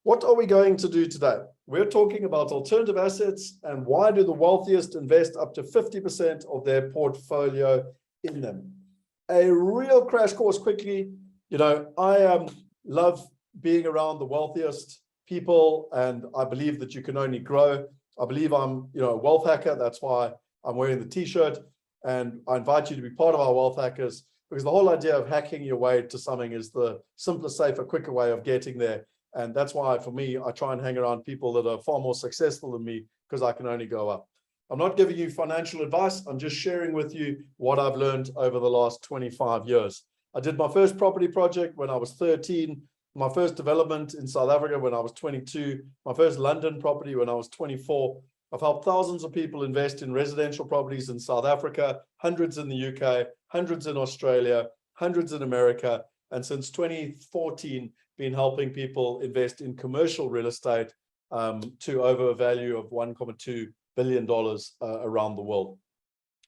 What are we going to do today? We're talking about alternative assets and why do the wealthiest invest up to 50% of their portfolio in them. A real crash course quickly. I love being around the wealthiest people, and I believe that you can only grow. I believe I'm a wealth hacker. That's why I'm wearing the t-shirt, and I invite you to be part of our wealth hackers, because the whole idea of hacking your way to something is the simpler, safer, quicker way of getting there. And that's why, for me, I try and hang around people that are far more successful than me, because I can only go up. I'm not giving you financial advice. I'm just sharing with you what I've learned over the last 25 years. I did my first property project when I was 13, my first development in South Africa when I was 22, my first London property when I was 24. I've helped thousands of people invest in residential properties in South Africa, hundreds in the UK, hundreds in Australia, hundreds in America, and since 2014, been helping people invest in commercial real estate to over a value of $1.2 billion around the world.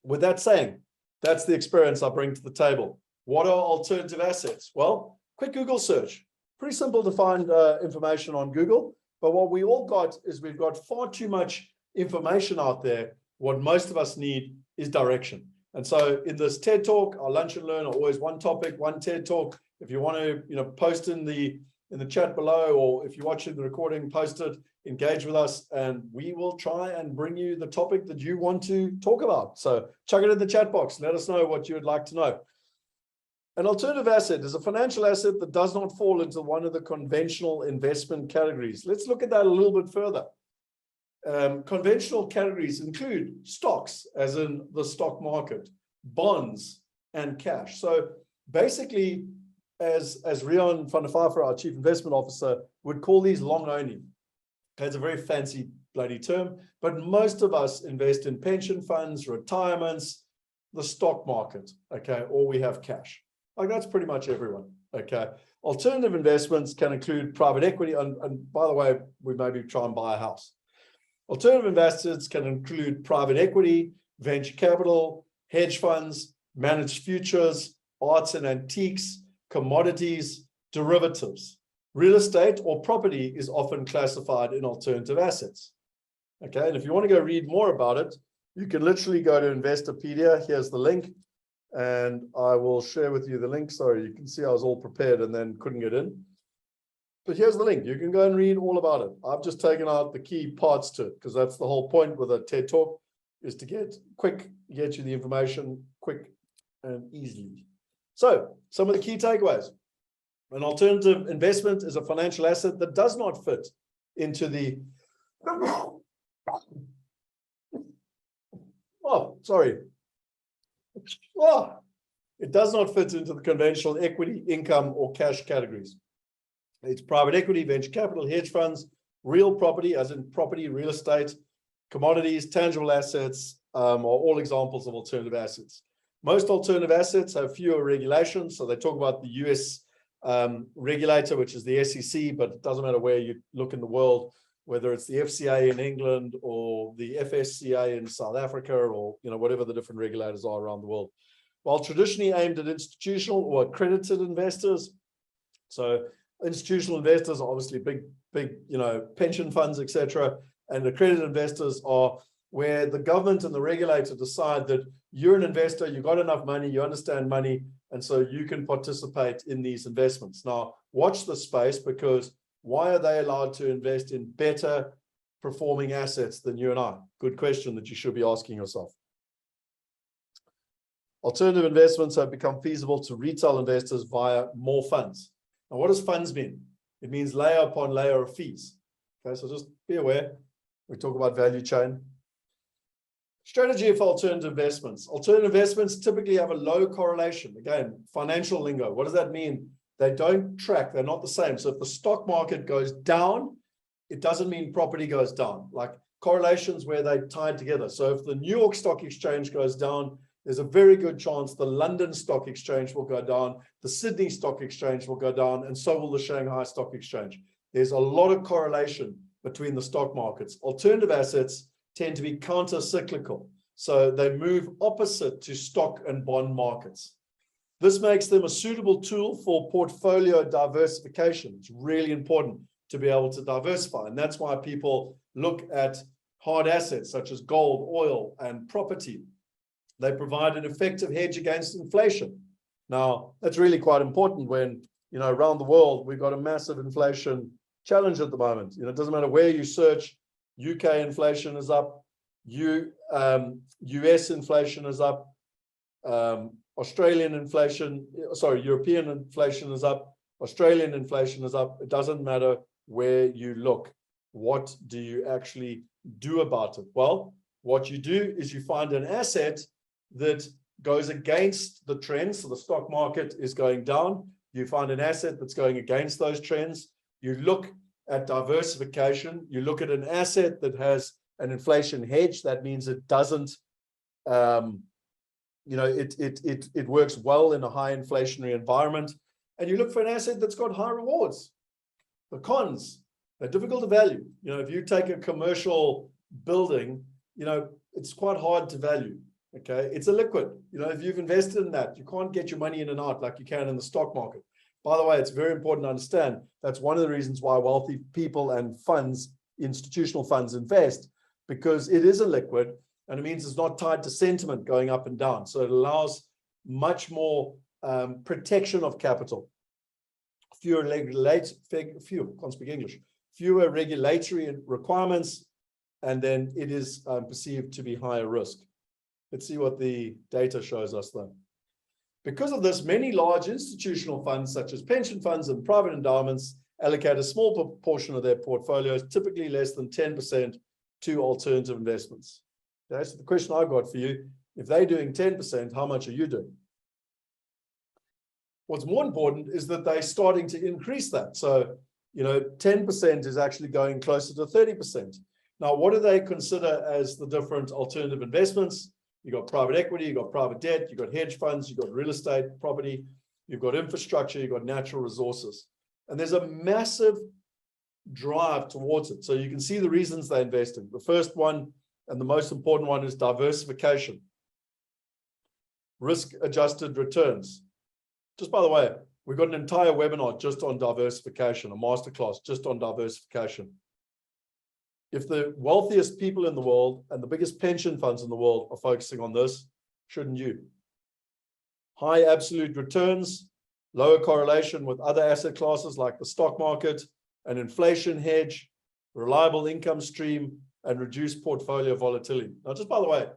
With that saying, that's the experience I bring to the table. What are alternative assets? Well, quick Google search. Pretty simple to find information on Google, but what we all got is we've got far too much information out there. What most of us need is direction. And so in this TED Talk, our Lunch and Learn are always one topic, one TED Talk. If you want to, post in the chat below, or if you're watching the recording, post it, engage with us, and we will try and bring you the topic that you want to talk about. So chuck it in the chat box. Let us know what you would like to know. An alternative asset is a financial asset that does not fall into one of the conventional investment categories. Let's look at that a little bit further. Conventional categories include stocks, as in the stock market, bonds, and cash. So basically, as Rian van der Pfeiffer, our Chief Investment Officer, would call these long only. That's a very fancy bloody term, but most of us invest in pension funds, retirements, the stock market, okay, or we have cash. Like, that's pretty much everyone, okay? Alternative investments can include private equity, and by the way, we maybe try and buy a house. Alternative investments can include private equity, venture capital, hedge funds, managed futures, arts and antiques, commodities, derivatives. Real estate or property is often classified in alternative assets. Okay, and if you want to go read more about it, you can literally go to Investopedia. Here's the link, and I will share with you the link. Sorry, you can see I was all prepared and then couldn't get in. But here's the link. You can go and read all about it. I've just taken out the key parts to it, because that's the whole point with a TED Talk, is to get you the information quick and easily. So some of the key takeaways. An alternative investment is a financial asset that does not fit into the it does not fit into the conventional equity, income, or cash categories. It's private equity, venture capital, hedge funds, real property, as in property, real estate, commodities, tangible assets, are all examples of alternative assets. Most alternative assets have fewer regulations. So they talk about the US regulator, which is the SEC, but it doesn't matter where you look in the world, whether it's the FCA in England or the FSCA in South Africa, or whatever the different regulators are around the world. While traditionally aimed at institutional or accredited investors, so institutional investors are obviously big, pension funds, etc. And accredited investors are where the government and the regulator decide that you're an investor, you've got enough money, you understand money, and so you can participate in these investments. Now, watch the space, because why are they allowed to invest in better performing assets than you and I? Good question that you should be asking yourself. Alternative investments have become feasible to retail investors via more funds. Now, what does funds mean? It means layer upon layer of fees. Okay, so just be aware. We talk about value chain. Strategy of alternative investments. Alternative investments typically have a low correlation. Again, financial lingo. What does that mean? They don't track. They're not the same. So if the stock market goes down, it doesn't mean property goes down. Like correlations where they tied together. So if the New York Stock Exchange goes down, there's a very good chance the London Stock Exchange will go down, the Sydney Stock Exchange will go down, and so will the Shanghai Stock Exchange. There's a lot of correlation between the stock markets. Alternative assets tend to be counter-cyclical, so they move opposite to stock and bond markets. This makes them a suitable tool for portfolio diversification. It's really important to be able to diversify. And that's why people look at hard assets such as gold, oil, and property. They provide an effective hedge against inflation. Now, that's really quite important when, around the world, we've got a massive inflation challenge at the moment. It doesn't matter where you search, UK inflation is up, US inflation is up, European inflation is up, Australian inflation is up. It doesn't matter where you look. What do you actually do about it? Well, what you do is you find an asset that goes against the trends. So the stock market is going down. You find an asset that's going against those trends. You look at diversification. You look at an asset that has an inflation hedge. That means it doesn't, it works well in a high inflationary environment. And you look for an asset that's got high rewards. The cons, they're difficult to value. If you take a commercial building, it's quite hard to value. Okay, it's illiquid. If you've invested in that, you can't get your money in and out like you can in the stock market. By the way, it's very important to understand that's one of the reasons why wealthy people and funds, institutional funds, invest, because it is illiquid and it means it's not tied to sentiment going up and down. So it allows much more protection of capital, fewer regulatory requirements, and then it is perceived to be higher risk. Let's see what the data shows us though. Because of this, many large institutional funds, such as pension funds and private endowments, allocate a small proportion of their portfolios, typically less than 10%, to alternative investments. Okay, so the question I've got for you, if they're doing 10%, how much are you doing? What's more important is that they're starting to increase that. So, 10% is actually going closer to 30%. Now, what do they consider as the different alternative investments? You've got private equity, you've got private debt, you've got hedge funds, you've got real estate, property, you've got infrastructure, you've got natural resources. And there's a massive drive towards it. So you can see the reasons they invest in. The first one, and the most important one, is diversification. Risk-adjusted returns. Just by the way, we've got an entire webinar just on diversification, a masterclass just on diversification. If the wealthiest people in the world and the biggest pension funds in the world are focusing on this, shouldn't you? High absolute returns, lower correlation with other asset classes like the stock market, an inflation hedge, reliable income stream, and reduced portfolio volatility. Now, just by the way,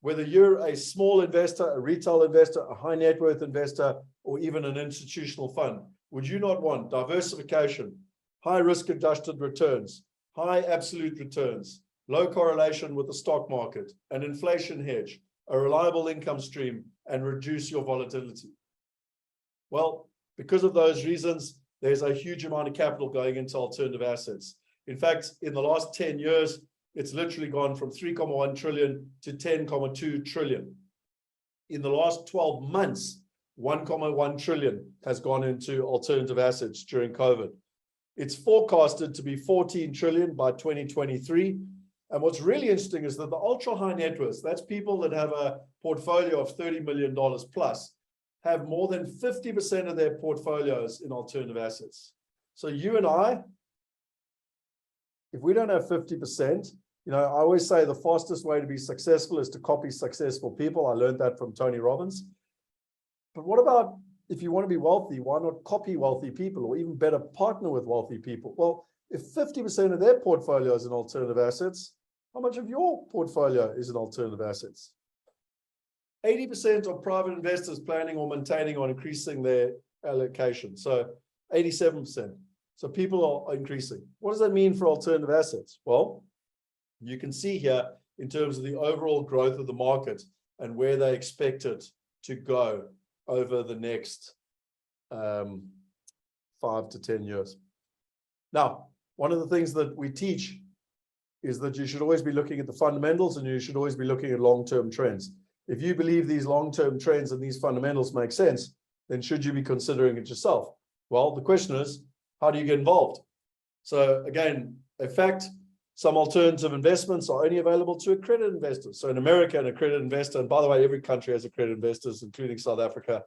whether you're a small investor, a retail investor, a high net worth investor, or even an institutional fund, would you not want diversification, high risk adjusted returns, high absolute returns, low correlation with the stock market, an inflation hedge, a reliable income stream, and reduce your volatility? Well, because of those reasons, there's a huge amount of capital going into alternative assets. In fact, in the last 10 years, it's literally gone from 3.1 trillion to 10.2 trillion. In the last 12 months, 1.1 trillion has gone into alternative assets during COVID. It's forecasted to be 14 trillion by 2023. And what's really interesting is that the ultra high net worth, that's people that have a portfolio of $30 million plus, have more than 50% of their portfolios in alternative assets. So you and I, if we don't have 50%, I always say the fastest way to be successful is to copy successful people. I learned that from Tony Robbins. But what about if you want to be wealthy, why not copy wealthy people, or even better, partner with wealthy people? Well, if 50% of their portfolio is in alternative assets, how much of your portfolio is in alternative assets? 80% of private investors planning or maintaining or increasing their allocation. So 87%. So people are increasing. What does that mean for alternative assets? Well, you can see here in terms of the overall growth of the market and where they expect it to go over the next 5 to 10 years. Now, one of the things that we teach is that you should always be looking at the fundamentals, and you should always be looking at long-term trends. If you believe these long-term trends and these fundamentals make sense, then should you be considering it yourself? Well, the question is, how do you get involved? So again, a fact, some alternative investments are only available to accredited investors. So in America, an accredited investor, and by the way, every country has accredited investors, including South Africa,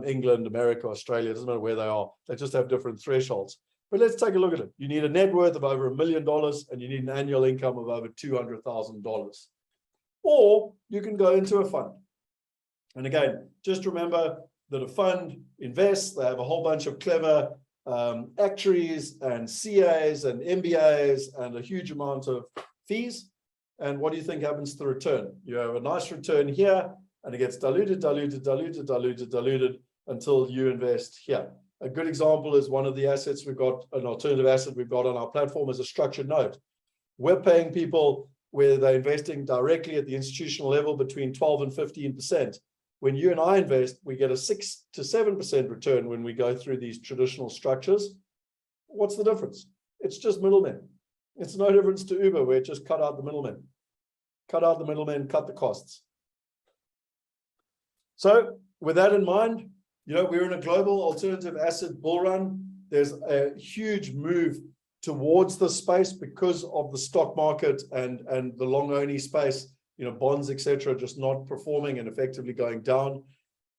England, America, Australia, it doesn't matter where they are. They just have different thresholds. But let's take a look at it. You need a net worth of over $1 million and you need an annual income of over $200,000. Or you can go into a fund. And again, just remember that a fund invests, they have a whole bunch of clever actuaries and CAs and MBAs and a huge amount of fees. And what do you think happens to the return? You have a nice return here and it gets diluted until you invest here. A good example is one of the assets we've got, an alternative asset we've got on our platform is a structured note. We're paying people where they're investing directly at the institutional level between 12 and 15%. When you and I invest, we get a 6 to 7% return when we go through these traditional structures. What's the difference? It's just middlemen. It's no difference to Uber, where it just cut out the middlemen. Cut out the middlemen, cut the costs. So with that in mind, we're in a global alternative asset bull run. There's a huge move towards the space because of the stock market and the long-only space, bonds, etc., just not performing and effectively going down.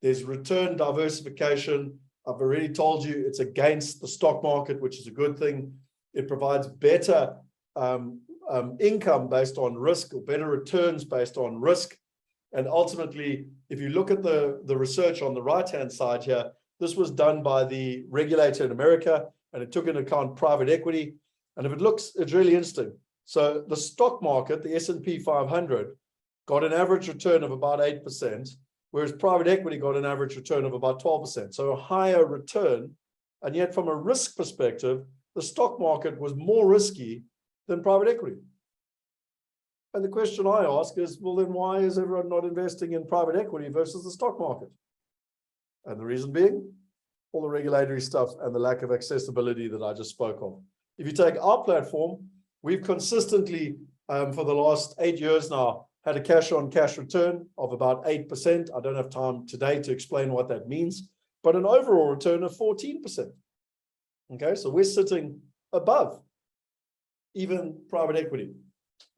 There's return diversification. I've already told you it's against the stock market, which is a good thing. It provides better income based on risk or better returns based on risk. And ultimately, if you look at the research on the right-hand side here, this was done by the regulator in America, and it took into account private equity. And if it looks, it's really interesting. So the stock market, the S&P 500, got an average return of about 8%, whereas private equity got an average return of about 12%. So a higher return. And yet from a risk perspective, the stock market was more risky than private equity. And the question I ask is, well, then why is everyone not investing in private equity versus the stock market? And the reason being, all the regulatory stuff and the lack of accessibility that I just spoke of. If you take our platform, we've consistently, for the last 8 years now, had a cash-on-cash return of about 8%. I don't have time today to explain what that means, but an overall return of 14%. Okay, so we're sitting above even private equity.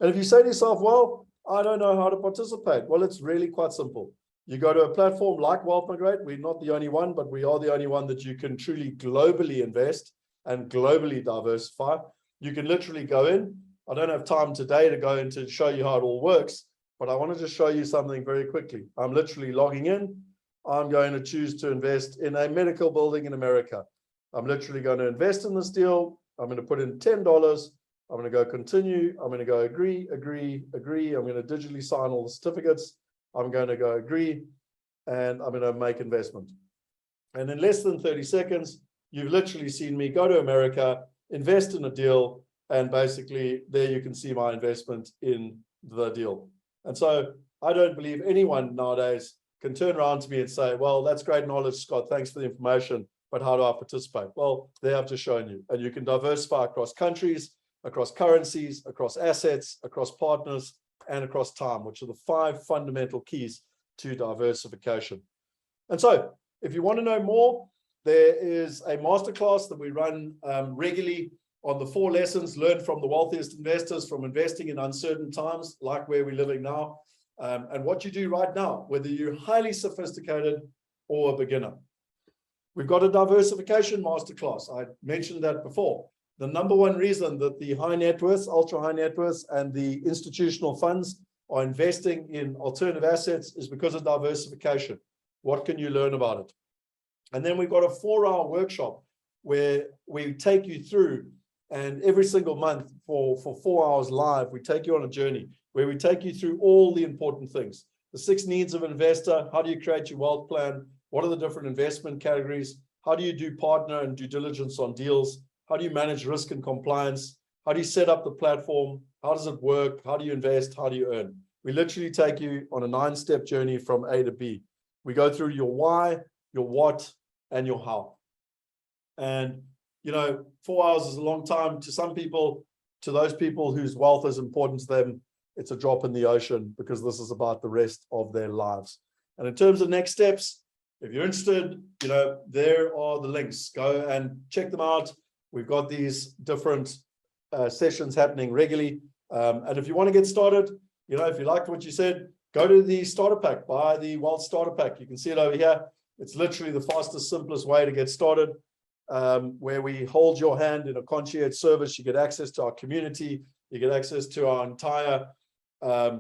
And if you say to yourself, well, I don't know how to participate. Well, it's really quite simple. You go to a platform like Wealth Migrate. We're not the only one, but we are the only one that you can truly globally invest and globally diversify. You can literally go in. I don't have time today to go into show you how it all works, but I wanted to show you something very quickly. I'm literally logging in. I'm going to choose to invest in a medical building in America. I'm literally going to invest in this deal. I'm going to put in $10. I'm going to go continue. I'm going to go agree. I'm going to digitally sign all the certificates. I'm going to go agree, and I'm going to make investment. And in less than 30 seconds, you've literally seen me go to America, invest in a deal, and basically there you can see my investment in the deal. And so I don't believe anyone nowadays can turn around to me and say, well, that's great knowledge, Scott. Thanks for the information, but how do I participate? Well, they have just shown you, and you can diversify across countries, across currencies, across assets, across partners, and across time, which are the 5 fundamental keys to diversification. And so if you want to know more, there is a masterclass that we run regularly on the 4 lessons learned from the wealthiest investors from investing in uncertain times, like where we're living now, and what you do right now, whether you're highly sophisticated or a beginner. We've got a diversification masterclass. I mentioned that before. The number one reason that the high net worths, ultra high net worths, and the institutional funds are investing in alternative assets is because of diversification. What can you learn about it? And then we've got a 4-hour workshop where we take you through, and every single month for 4 hours live, we take you on a journey where we take you through all the important things. The 6 needs of an investor. How do you create your wealth plan? What are the different investment categories? How do you do partner and due diligence on deals? How do you manage risk and compliance? How do you set up the platform? How does it work? How do you invest? How do you earn? We literally take you on a 9-step journey from A to B. We go through your why, your what, and your how. And, 4 hours is a long time to some people. To those people whose wealth is important to them, it's a drop in the ocean, because this is about the rest of their lives. And in terms of next steps, if you're interested, there are the links. Go and check them out. We've got these different sessions happening regularly. And if you want to get started, if you liked what you said, go to the starter pack, buy the Wealth starter pack. You can see it over here. It's literally the fastest, simplest way to get started. where we hold your hand in a concierge service. You get access to our community. You get access to our entire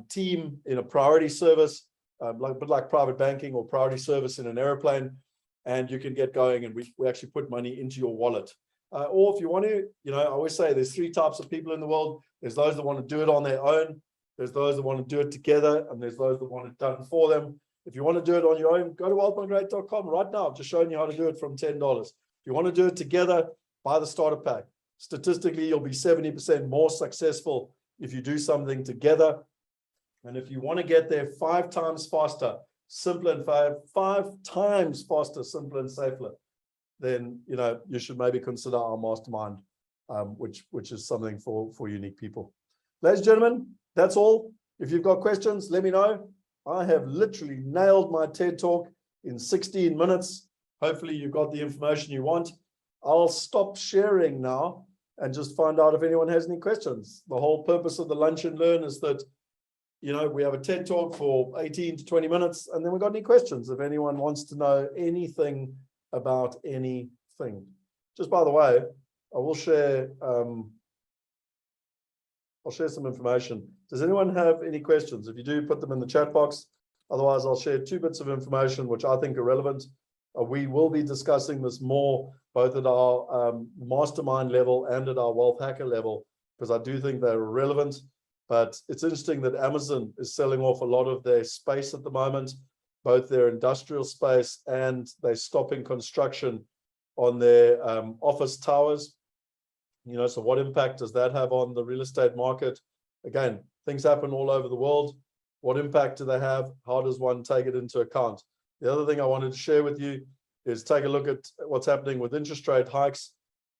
team in a priority service, a bit like private banking or priority service in an airplane. And you can get going, and we actually put money into your wallet. Or if you want to, I always say there's 3 types of people in the world. There's those that want to do it on their own. There's those that want to do it together, and there's those that want it done for them. If you want to do it on your own, go to wealthmigrate.com right now. I've just shown you how to do it from $10. If you want to do it together, buy the starter pack. Statistically, you'll be 70% more successful if you do something together. And if you want to get there 5 times faster, simpler and 5 times faster, simpler and safer, then you should maybe consider our mastermind, which is something for unique people. Ladies and gentlemen, that's all. If you've got questions, let me know. I have literally nailed my TED Talk in 16 minutes. Hopefully you've got the information you want. I'll stop sharing now and just find out if anyone has any questions. The whole purpose of the Lunch and Learn is that, we have a TED Talk for 18 to 20 minutes, and then we've got any questions if anyone wants to know anything about anything. Just by the way, I will share, I'll share some information. Does anyone have any questions? If you do, put them in the chat box. Otherwise, I'll share 2 bits of information which I think are relevant. We will be discussing this more, both at our mastermind level and at our wealth hacker level, because I do think they're relevant. But it's interesting that Amazon is selling off a lot of their space at the moment, both their industrial space, and they're stopping construction on their office towers. So what impact does that have on the real estate market? Again, things happen all over the world. What impact do they have? How does one take it into account? The other thing I wanted to share with you is take a look at what's happening with interest rate hikes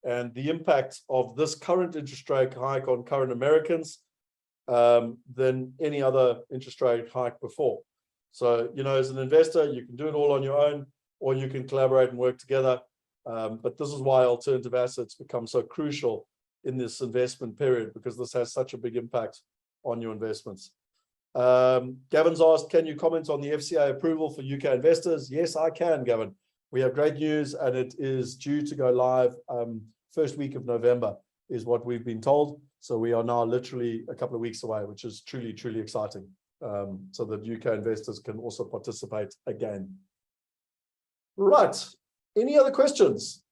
and the impact of this current interest rate hike on current Americans than any other interest rate hike before. So, as an investor, you can do it all on your own, or you can collaborate and work together. But this is why alternative assets become so crucial in this investment period, because this has such a big impact on your investments. Gavin's asked, can you comment on the FCA approval for UK investors? Yes, I can, Gavin. We have great news, and it is due to go live first week of November, is what we've been told. So we are now literally a couple of weeks away, which is truly, truly exciting. So that UK investors can also participate again. Right. Any other questions?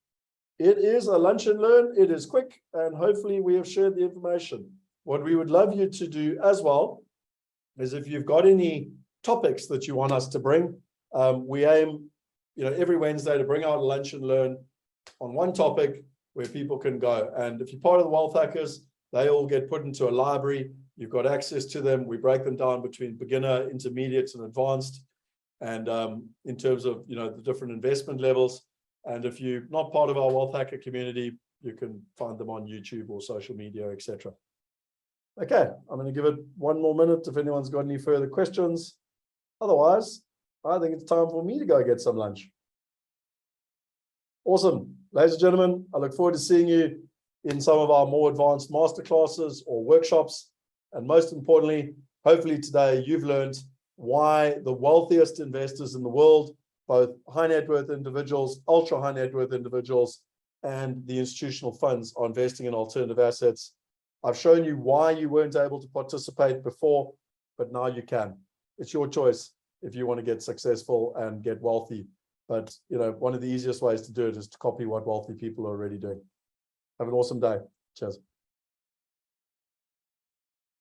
It is a lunch and learn. It is quick, and hopefully we have shared the information. What we would love you to do as well is, if you've got any topics that you want us to bring, we aim, every Wednesday to bring out a lunch and learn on one topic where people can go. And if you're part of the Wealth Hackers, they all get put into a library. You've got access to them. We break them down between beginner, intermediate, and advanced, and in terms of the different investment levels. And if you're not part of our Wealth Hacker community, you can find them on YouTube or social media, etc. Okay, I'm going to give it 1 more minute if anyone's got any further questions. Otherwise, I think it's time for me to go get some lunch. Awesome. Ladies and gentlemen, I look forward to seeing you in some of our more advanced masterclasses or workshops. And most importantly, hopefully today you've learned why the wealthiest investors in the world, both high net worth individuals, ultra high net worth individuals, and the institutional funds, are investing in alternative assets. I've shown you why you weren't able to participate before, but now you can. It's your choice if you want to get successful and get wealthy. But one of the easiest ways to do it is to copy what wealthy people are already doing. Have an awesome day. Cheers.